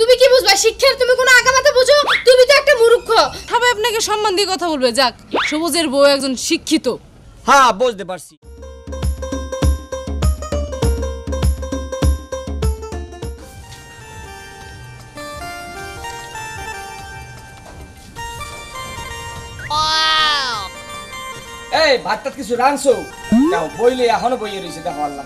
তুমি কি বুঝবা শিক্ষার? তুমি কোনো আগামাতে বুঝো? তুমি তো একটা মূর্খ। সবাই আপনাকে সম্মান দিয়ে কথা বলবে। যাক, সবুজের বউ একজন শিক্ষিত। হ্যাঁ বুঝতে পারছি। এই ভাতটা কিছু রানছো? যাও বইলে এখনো বইয়ে রয়েছে, দেখো আল্লাহ।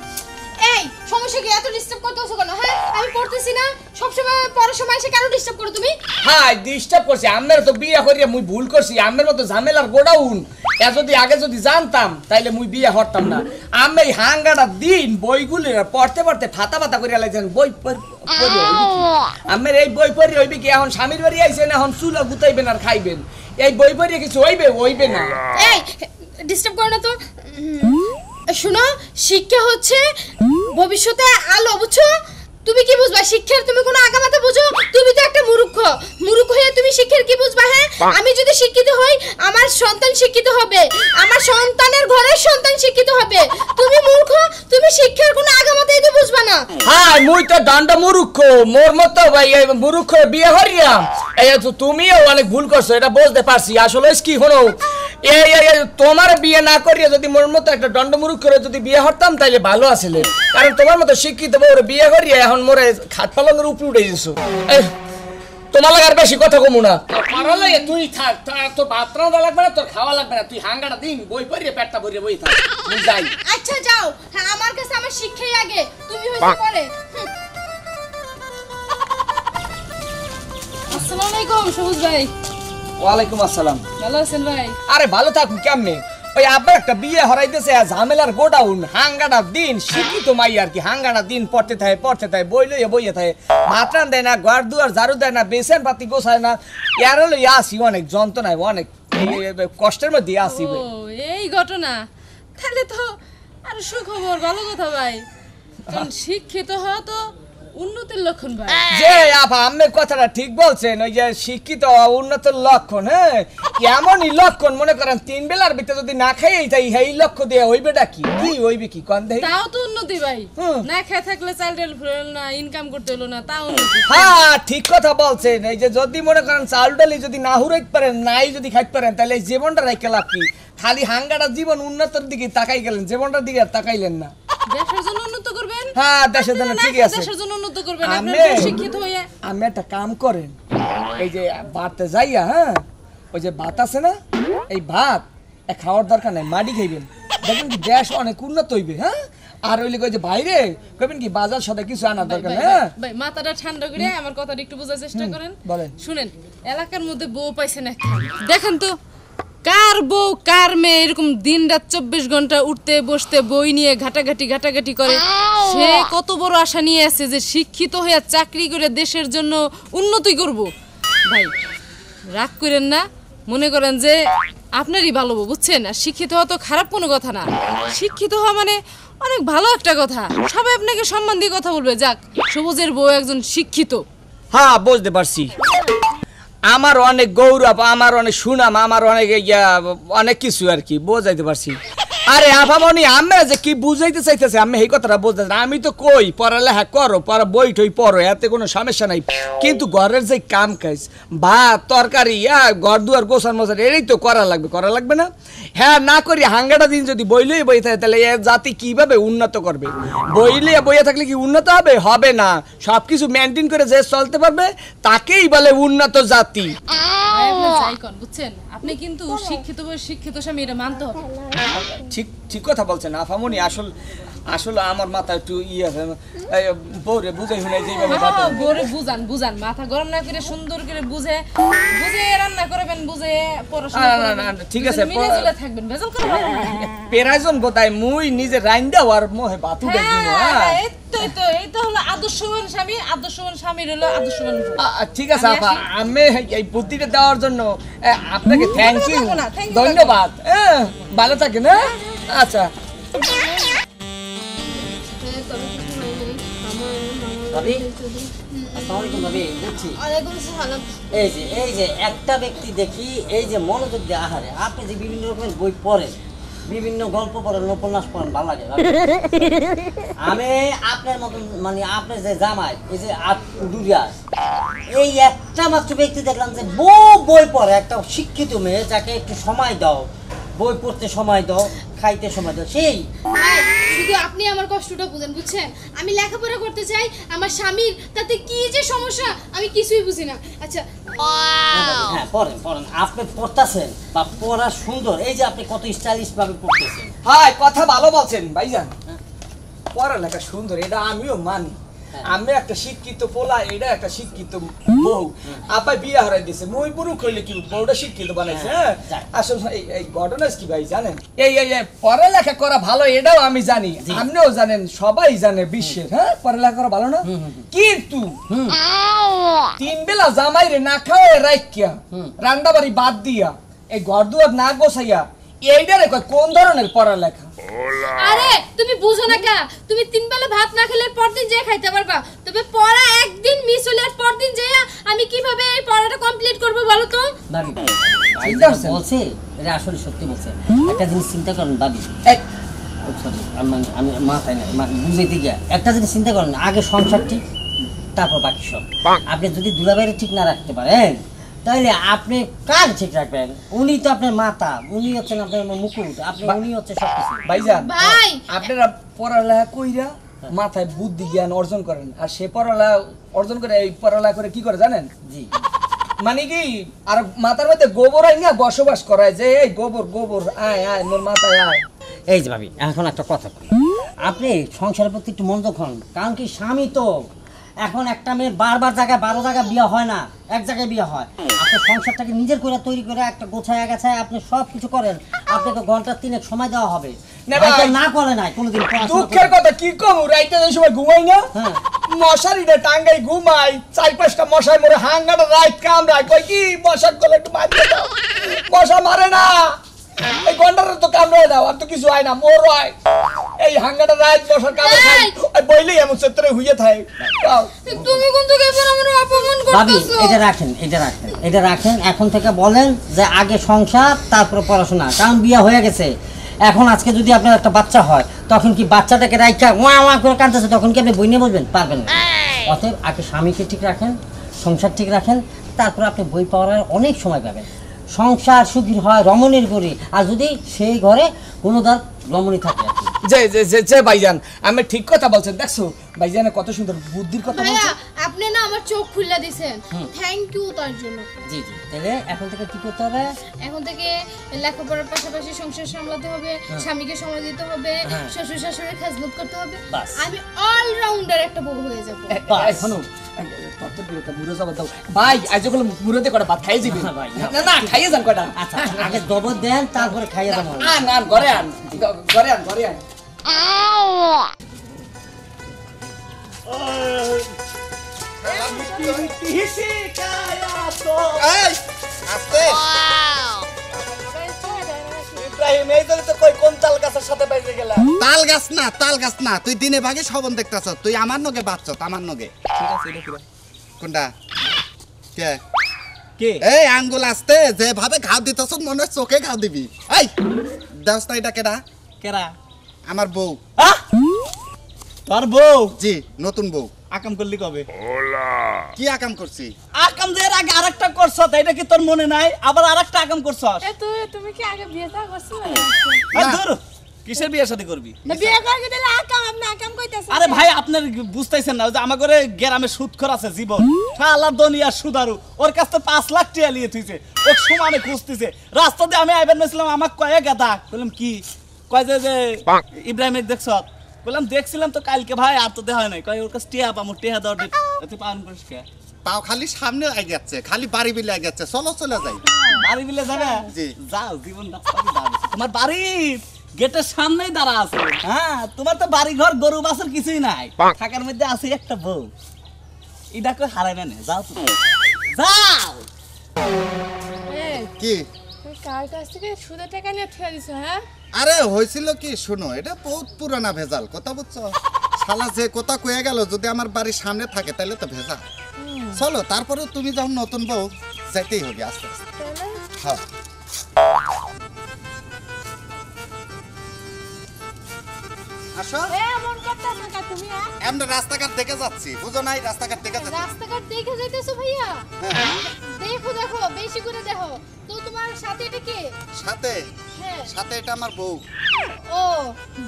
এই সমস্যা কি? এত ডিস্টার্ব করতেছো কেন? হ্যাঁ আমি পড়তেছি না, সব সময় পড়ার সময় এসে কেন ডিস্টার্ব করো তুমি? হ্যাঁ ডিস্টার্ব করছি। আমের তো বিয়ে করিয়া মুই ভুল করছি। আমের মতো ঝামেলার গোডাউন এ যদি আগে যদি জানতাম তাইলে মুই বিয়ে করতাম না। আমি এই হাঙ্গাটা দিন বইগুলি পড়তে পড়তে ফাতা ফাতা করিয়া লাগছেন। বই আমের এই বই পড়ি হইবে কি? এখন স্বামীর বাড়ি আইছেন, এখন চুলা গুতাইবেন আর খাইবেন। এই বই পড়িয়ে কিছু হইবে না। এই ডিস্টার্ব করো না তো। শোনো, শিক্ষা হচ্ছে ভবিষ্যতে আলো, বুঝছো? তুমি কি বুঝবা শিক্ষার? তুমি কোনো আগামাতে বুঝো? তুমি তো একটা মূর্খ। মূর্খ হয়ে তুমি শিক্ষার কি বুঝবা? হ্যাঁ আমি যদি শিক্ষিত হই আমার সন্তান শিক্ষিত হবে, আমার সন্তানের ঘরের সন্তান শিক্ষিত হবে। তুমি মূর্খ, তুমি শিক্ষার কোনো আগামাতেই তো বুঝবা না। হ্যাঁ মুই তো দণ্ড মূর্খ, মোর মতো ভাই মূর্খ বিয়ে করিয়া এই তুমিও অনেক ভুল করছো, এটা বুঝতে পারছি। আসলে কি হলো, এই তোমার বিয়ে না করিয়া যদি মোর মতো একটা দণ্ড মূর্খ করে যদি বিয়ে করতাম তাইলে ভালো আছিল। কারণ তোমার মতো শিক্ষিত বউরে বিয়ে করিয়া এখন মোরে খাট পালঙ্গের উপরে উঠে গেছো। তোমার লাগে আর বেশি কথা কমু না। তুই থাক, তোর ভাত রাঁধা লাগবে না, তোর খাওয়া লাগবে না। তুই হাঙ্গাটা দিন বই পড়িয়ে পেটটা ভরিয়ে বই থাক, তুই যাই। আচ্ছা যাও। হ্যাঁ আমার কাছে আমার শিক্ষাই আগে, তুমি হইছো পরে। আসসালামু আলাইকুম সবুজ ভাই। ওয়ালাইকুম আসসালাম। ভালো আছেন ভাই? আরে ভালো থাকুন কেমনে? ওই আব্বা একটা বিয়ে হরাইতেছে, ঝামেলার গোডাউন। হাঙ্গাটা দিন শিক্ষিত মাই আর কি, হাঙ্গাটা দিন পড়তে থাকে বই লইয়া বইয়ে থাকে। ভাত রান দেয় না, ঘর দুয়ার ঝাড়ু দেয় না, বেসন পাতি গোছায় না। এর লইয়া আসি অনেক যন্ত্রণায়, অনেক কষ্টের মধ্যে আসি। ও এই ঘটনা, তাহলে তো আর সুখবর, ভালো কথা ভাই। কারণ শিক্ষিত হওয়া তো উন্নতির লক্ষণ ভাই। যে আপা আপনি কথাটা ঠিক বলছেন, ওই যে শিক্ষিত উন্নতির লক্ষণ। হ্যাঁ এমনই লক্ষণ, মনে করেন 3 বেলার ভিতরে যদি না খাইই তাই এই লক্ষ্য দিয়ে হইবেটা কি হইবে কি কোন দেই? তাও তো উন্নতি ভাই। না খেয়ে থাকলে চাইল্ড ফুল না, ইনকাম করতে হলো না, তাও উন্নতি। হ্যাঁ ঠিক কথা বলছেন। এই যে যদি মনে করেন চাল ডালি যদি না হুরাইতে পারেন, নাই যদি খাইতে পারেন, তাহলে এই জীবনটা রাইকে লাভ কি? খালি হাঙ্গাটা জীবন উন্নতির দিকে তাকাই গেলেন, জীবনটার দিকে আর তাকাইলেন না। দেশের জন্য উন্নত করবেন। হ্যাঁ দেশের জন্য ঠিকই আছে। দেশের জন্য উন্নত করবেন আপনি শিক্ষিত হয়ে। আমি একটা কাম করেন, এই যে ভাততে যাইয়া, হ্যাঁ ওই যে ভাত আছে না, এই ভাত খাওয়ার দরকার নাই, মাটি খাইবেন, দেখবেন কি দেশ অনেক উন্নত হইবে। হ্যাঁ আর ওই যে বাইরে কইবেন কি বাজার সদা কিছু আনার দরকার নাই। হ্যাঁ ভাই মাথাটা ঠান্ডা করে আমার কথাটা একটু বোঝার চেষ্টা করেন। বলেন। শুনেন, এলাকার মধ্যে বউ পাইছেন একটা, দেখেন তো কার বউ কার মেয়ে এরকম দিনরাত 24 ঘন্টা উঠতে বসতে বই নিয়ে ঘাটাঘাটি করে। সে কত বড় আশা নিয়ে আছে যে শিক্ষিত হয়ে চাকরি করে দেশের জন্য উন্নতি করব। ভাই রাগ করেন না, মনে করেন যে আপনারই ভালো, বুঝছেন? আর শিক্ষিত হওয়া তো খারাপ কোনো কথা না। শিক্ষিত হওয়া মানে অনেক ভালো একটা কথা, সবাই আপনাকে সম্মান দিয়ে কথা বলবে। যাক, সবুজের বউ একজন শিক্ষিত। হ্যাঁ বুঝতে পারছি। আমার অনেক গৌরব, আমার অনেক সুনাম, আমার অনেক অনেক কিছু আর কি বোঝাইতে পারছি। আরে আভামনি আমরা যে কি বুঝাইতে চাইতেছে আমি এই কথাটা বুঝতে, আমি তো কই পড়ালেখা করো, পড়া বই টই পড়ো, এতে কোনো সমস্যা নাই। কিন্তু ঘরের যে কাম কাজ, ভাত তরকারি, ঘর দুয়ার গোছান মোছান, এটাই তো করা লাগবে না? হ্যাঁ না করি হাঙ্গাটা দিন যদি বই লইয়ে বই থাকে, তাহলে এ জাতি কিভাবে উন্নত করবে? বই লইয়ে বইয়ে থাকলে কি উন্নত হবে না। সব কিছু মেনটেন করে যে চলতে পারবে তাকেই বলে উন্নত জাতি। বুঝছেন? আপনি কিন্তু শিক্ষিত স্বামী, এটা মানতে হবে। ঠিক কথা বলছেন আফামনি। আসলে আমার মাথা একটু বউরে বুঝাই শুনে যেভাবে বউরে বুঝান, মাথা গরম না করে সুন্দর করে বুঝে রান্না করবেন, বুঝে পড়াশোনা করবেন। ঠিক আছে, মিলে থাকবেন, ভেজাল করবেন। পেরাইজন বোধহয় মুই নিজে রাইন্দা আর মোহে বাতু দেখি না। এই তো হলো আদর্শবান স্বামী, আদর্শবান স্বামীর হলো আদর্শবান। ঠিক আছে আপা, আমি এই বুদ্ধিটা দেওয়ার জন্য আপনাকে থ্যাংক ইউ, ধন্যবাদ। ভালো থাকেন। আচ্ছা এই যে একটা ব্যক্তি দেখি এই যে মনোযোগ দিয়ে আহারে, আপনি যে বিভিন্ন রকমের বই পড়েন, বিভিন্ন গল্প পড়েন, উপন্যাস পড়েন, ভালো লাগে। আমি আপনার মতন মানে আপনার যে জামাই এই যে ডুরিয়াস, এই একটা মাত্র ব্যক্তি দেখলাম যে বই পড়ে, একটা শিক্ষিত মেয়ে যাকে একটু সময় দাও, বই পড়তে সময় দাও, খাইতে সময় দাও, সেই ভাই, শুধু আপনি আমার কষ্টটা বুঝেন, বুঝছেন? আমি লেখাপড়া করতে চাই, আমার স্বামীর তাতে কি যে সমস্যা আমি কিছুই বুঝি না। আচ্ছা হ্যাঁ পড়েন পড়েন, আপনি পড়তেছেন বা পড়া সুন্দর, এই যে আপনি কত স্টাইলিশ ভাবে পড়তেছেন। হাই, কথা ভালো বলছেন ভাইজান। পড়ালেখা সুন্দর, এটা আমিও মানি। আমি একটা শিক্ষিত পোলা, এটা একটা শিক্ষিত বউ। আপা বিয়ে হারাই দিয়েছে, মই পুরু করলে কি বউটা শিক্ষিত বানাইছে। হ্যাঁ, আসলে এই ঘটনা কি ভাই জানেন, এই পড়ালেখা করা ভালো, এটাও আমি জানি, আপনিও জানেন, সবাই জানে বিশ্বের। হ্যাঁ, পড়ালেখা করা ভালো না, কিন্তু 3 বেলা জামাই রে না খাওয়ায় রাখিয়া, রান্না বাড়ি বাদ দিয়া, এই ঘর দুয়ার না গোছাইয়া, এইটারে কয় কোন ধরনের পড়ালেখা? আরে তুমি বুঝো না কা, তুমি 3 বেলা ভাত না খেলে পরদিন যে খাইতে পারবা, তবে পড়া একদিন মিস হলে আর পরদিন যে আমি কিভাবে এই পড়াটা কমপ্লিট করব বলো তো? ভাবি বলছে, এটা আসলে সত্যি বলছে। একটা জিনিস চিন্তা করেন ভাবি, আমি মাথায় না বুঝাইতে গিয়া একটা জিনিস চিন্তা করেন, আগে সংসার ঠিক, তারপর বাকি সব। আপনি যদি দুলাভাইরে ঠিক না রাখতে পারেন, তাহলে আপনি কার ঠিক রাখবেন? উনি তো আপনার মাতা, উনি হচ্ছেন আপনার মুকুট, আপনি উনি হচ্ছে সবকিছু। ভাইজান, ভাই আপনারা পড়ালেখা কইরা মাথায় বুদ্ধি জ্ঞান অর্জন করেন, আর সে পড়ালেখা অর্জন করে, এই পড়ালেখা করে কি করে জানেন? জি, মানে কি, আর মাথার মধ্যে গোবর আই না বসবাস করায়, যে এই গোবর গোবর আয় আয় মোর মাথায় আয়। এই যে ভাবি, এখন একটা কথা বলি, আপনি সংসারের প্রতি একটু মনোযোগ হন। কারণ কি, স্বামী তো এখন একটা মেয়ের বারবার জায়গায় 12 জায়গায় বিয়ে হয় না, এক জায়গায় বিয়ে হয়। আপনি সংসারটাকে নিজের করে তৈরি করে একটা গোছায় গাছায় আপনি সব কিছু করেন, আপনাকে ঘন্টা 3 সময় দেওয়া হবে। না ভাই, না করে নাই কোনোদিন পড়াশোনা দুঃখের কথা কি কম, রাইতে যে সময় ঘুমাই না, হ্যাঁ। মশারিটা টাঙ্গাই ঘুমাই, 4-5টা মশাই মরে হাঙ্গাটা রাইত কামড়ায়, কই কি মশার গলে একটু মারতে দাও, মশা মারে না, এই গন্ডারে তো কামড়ায় দাও, আর তো কিছু হয় না, মোর হয় এই হাঙ্গাটা রাইত মশার কামড় খাই, ওই বইলেই এমন ক্ষেত্রে হইয়ে থাকে। তুমি কিন্তু এবার আমার অপমান ভাবি, করতেছো। এটা রাখেন, এটা রাখেন, এটা রাখেন। এখন থেকে বলেন যে আগে সংসার, তারপর পড়াশোনা। কারণ বিয়ে হয়ে গেছে, এখন আজকে যদি আপনার একটা বাচ্চা হয়, তখন কি বাচ্চাটাকে রাইখা ওয়া ওয়া করে কাঁদতেছে, তখন কি আপনি বই নিয়ে বলবেন? পারবেন না। অতএব আগে স্বামীকে ঠিক রাখেন, সংসার ঠিক রাখেন, তারপর আপনি বই পড়ার অনেক সময় পাবেন। সংসার সুখীর হয় রমণীর ঘরে, আর যদি সেই ঘরে কোনো তার রমণী থাকে আর কি। যে ভাইজান, আমি ঠিক কথা বলছেন, দেখছো ভাইজানে কত সুন্দর বুদ্ধির কথা ভাইয়া, বলছে। আপনি না আমার চোখ খুলে দিয়েছেন, থ্যাংক ইউ তার জন্য। জি জি, তাহলে এখন থেকে কি করতে হবে? এখন থেকে লেখাপড়ার পাশাপাশি সংসার সামলাতে হবে, স্বামীকে সময় দিতে হবে, শ্বশুর শাশুড়ির খেজমত করতে হবে, বাস। আমি অলরাউন্ডার একটা বউ হয়ে যাব। এখনো মুড়ে যাবো দাও ভাই, আজ যখন মুড়েতে কটা ভাত খাইয়ে যাবি? না ভাই, না। না না, খাইয়ে যান কটা। আচ্ছা, আগে দবর দেন, তারপরে খাইয়ে দেবো। আন আন, ঘরে আন, ঘরে আন, ঘরে আন। এই আস্তে ইব্রাহিম, এই ধরে তো কই কোন তাল গাছের সাথে বাইরে গেলা? তাল গাছ না তুই দিনে ভাগে সবন দেখতাছ, তুই আমার নগে বাচ্চ, আমার নগে কোনটা কে কে? এই আঙ্গুল আসতে যেভাবে ঘাও দিতেছ মনে হয় চোখে ঘাও দিবি। এই দাস না, এটা কেডা? কেরা? আমার বউ। তোর বউ? জি, নতুন বউ। আকাম করলি কবে? কি আকাম করছি? আকাম যে এর আগে আরেকটা করছ, এটা কি তোর মনে নাই? আবার আরেকটা আকাম করছ? তুমি কি আগে বিয়ে থা করছো? ধর, কিসের বিয়ে শাদী করবি? বিয়ে করে দিলে আকাম, আপনি আকাম কইতাছেন? আরে ভাই, আপনার বুঝতেছেন না যে আমার ঘরে গ্রামে সুদখোর আছে জীবন, শালা দুনিয়া সুদারু, ওর কাছে 5 লাখ টাকা লিয়ে থইছে, ও সমানে খুঁজতেছে। রাস্তা দিয়ে আমি আইবার নাছিলাম, আমাকে কয়ে গাদা, বললাম কি, কয় যে ইব্রাহিমের দেখছ? বললাম দেখছিলাম তো কালকে ভাই, আর তো দেখা হয় নাই। কয় ওর কাছে টিয়া পামু, টিয়া দেওয়ার তুই পালন করিস কে? তাও খালি সামনে আই যাচ্ছে, খালি বাড়ি বিলে আই যাচ্ছে, চলো চলে যাই। বাড়ি বিলে যাবে? জি। যাও, জীবন তোমার বাড়ির গেটের সামনেই দাঁড়া আছে। হ্যাঁ, তোমার তো বাড়ি ঘর গরু বাছুর কিছুই নাই, থাকার মধ্যে আছে একটা বউ, এটা কই হারাইবে না। যাও তুমি, যাও। কি কার কাছ থেকে সুদের টাকা নিয়ে থুয়ে দিছো? হ্যাঁ, আরে হয়েছিল কি, শোনো, এটা বহুত পুরানা ভেজাল কথা, বুঝছো? শালা যে কথা কয়ে গেল, যদি আমার বাড়ির সামনে থাকে তাহলে তো ভেজাল। চলো, তারপরে তুমি যখন নতুন বউ, যাইতেই হবে আস্তে আস্তে। হ্যাঁ আসো এমন করতেছো কা তুমি? আমরা রাস্তাঘাট দেখে যাচ্ছি, বুঝো নাই? রাস্তাঘাট দেখে যাচ্ছি। রাস্তাঘাট দেখে যাইতেছো ভাইয়া? হ্যাঁ। দেখো দেখো, বেশি করে দেখো। তো তোমার সাথে এটা কে? সাথে হ্যাঁ। সাথে এটা আমার বউ। ও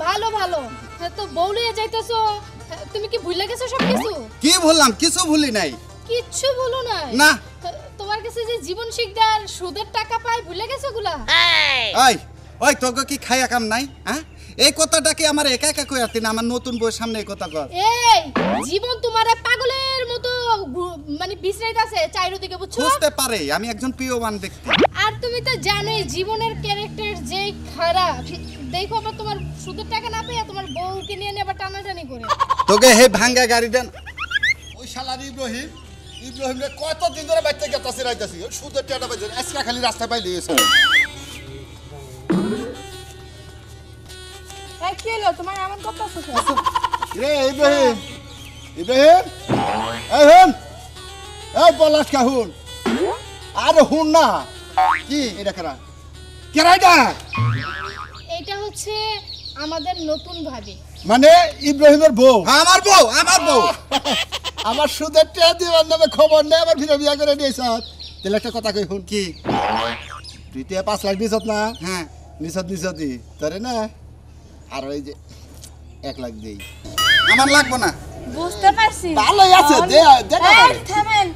ভালো ভালো। হ্যাঁ, তো বউ লইয়া যাইতেছো, তুমি কি ভুলে গেছো সব কিছু? কি বললাম? কিছু ভুলি নাই। কিচ্ছু ভুলো নাই? না। তোমার কাছে যে জীবন শিকদার সুদের টাকা পায় ভুলে গেছো গুলা? ওই ওই তোকে কি খাইয়া কাম নাই? হ্যাঁ, এই কথাটা কি আমার একা একা কই আতি না? আমার নতুন বউয়ের সামনে এই কথা কর। এই জীবন তোমারে পাগলের মতো মানে বিছরাইতাছে চাইরোদিকে, বুঝছো? বুঝতে পারে আমি একজন প্রিয়বান ব্যক্তি। আর তুমি তো জানোই জীবনের ক্যারেক্টার যেই খারাপ। দেখো আবার তোমার সুদের টাকা না পেয়ে তোমার বউকে নিয়ে আবার টানাটানি করে। তোকে হে ভাঙ্গা গাড়ি দেন। ওই শালার ইব্রাহিম রে কতদিন ধরে বাইতে গেতাছি রাইতাছি ওই সুদের টাকা পাইছে আজকে খালি রাস্তায় পাইলে এসে এই কি হলো তোমার এমন করতেছো কেন? রে ইব্রাহিম ইব্রাহিম এই হুন এই পলাশ কা হুন আরে হুন না কি এটা করা কেরাইডা এটা হচ্ছে আমাদের নতুন ভাবি। মানে ইব্রাহিমের বউ আমার বউ, আমার বউ। আমার সুদের টাকা দিবার নামে খবর নেই আমার ফিরে বিয়া করে দিয়েছ তাহলে একটা কথা কই হুন কি তুই তে 5 লাখ দিছত না হ্যাঁ, নিছতি তোরে না আর ওই যে 1 লাখ দেই আমার লাগবো না। বুঝতে পারছি। ভালোই আছে দে দেখা এই থামেন,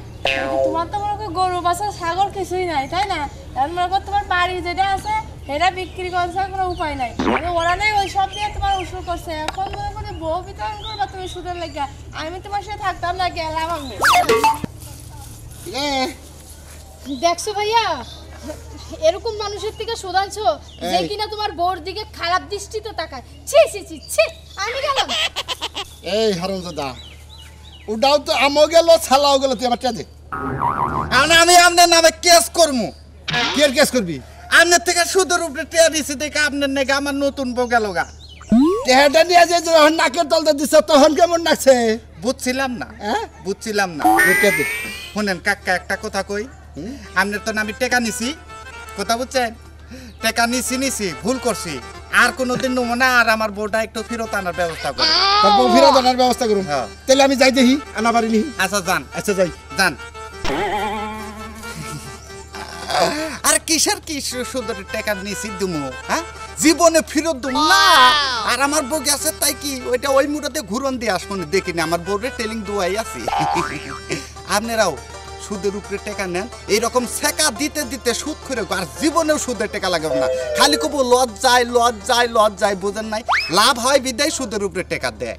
তোমার তো মনে করো গরু বাছা ছাগল কিছুই নাই তাই না? এখন মনে করো তোমার বাড়ি যেটা আছে সেটা বিক্রি করার কোনো উপায় নাই, মানে ওরা নাই ওই সব দিয়ে তোমার উসুল করছে। এখন মনে করে বউ বিতরণ করবা তুমি সুদের লেগে, আমি তোমার সাথে থাকতাম না, গেলাম আমি। দেখছো ভাইয়া, এরকম মানুষের থেকে শোধানছো যে কিনা তোমার বউর দিকে খারাপ দৃষ্টিতে তাকায়। ছি ছি ছি ছি, আমি গেলাম। এই হারামজাদা উডাও তো আমও গেল ছালাও গেল তুই আমার টাকা দে আর আমি আপনার নামে কেস করবো। কি আর কেস করবি আপনার থেকে সুদের উপরে টেয়া দিছি দেখে আপনার নাকি আমার নতুন বউ গেল গা। টেহাটা নিয়ে যে যখন নাকের তলতে দিছ তখন কেমন লাগছে বুঝছিলাম না, হ্যাঁ বুঝছিলাম না। টাকা দে শুনেন কাকা, একটা কথা কই। আপনার তো আমি টেকা নিছি, কথা বুঝছেন? টেকা নিছি ভুল করছি, আর কোনোদিন নেবো না। আর আমার বউটা একটু ফেরত আনার ব্যবস্থা করো। তারপর ফিরে জানার ব্যবস্থা করুন হ্যাঁ। তাহলে আমি যাই দেখি আনা পারি নি আচ্ছা যান, আচ্ছা যাই যান। আর কিসের কি সুদের টাকা নিছি দুমু? হ্যাঁ, জীবনে ফেরত দুম না। আর আমার বউ গেছে তাই কি ওইটা ওই মুরাতে ঘুরন দিয়ে আসবো না, দেখিনি আমার বউরে টেলিং দুয়াই আছে। আপনারাও সুদের উপরে টাকা নেন, এইরকম সেকা দিতে দিতে সুদ করে আর জীবনেও সুদের টাকা লাগাবো না। খালি কবো লজ্জায় বুঝেন নাই? লাভ হয় বিদায় সুদের উপরে টাকা দেয়।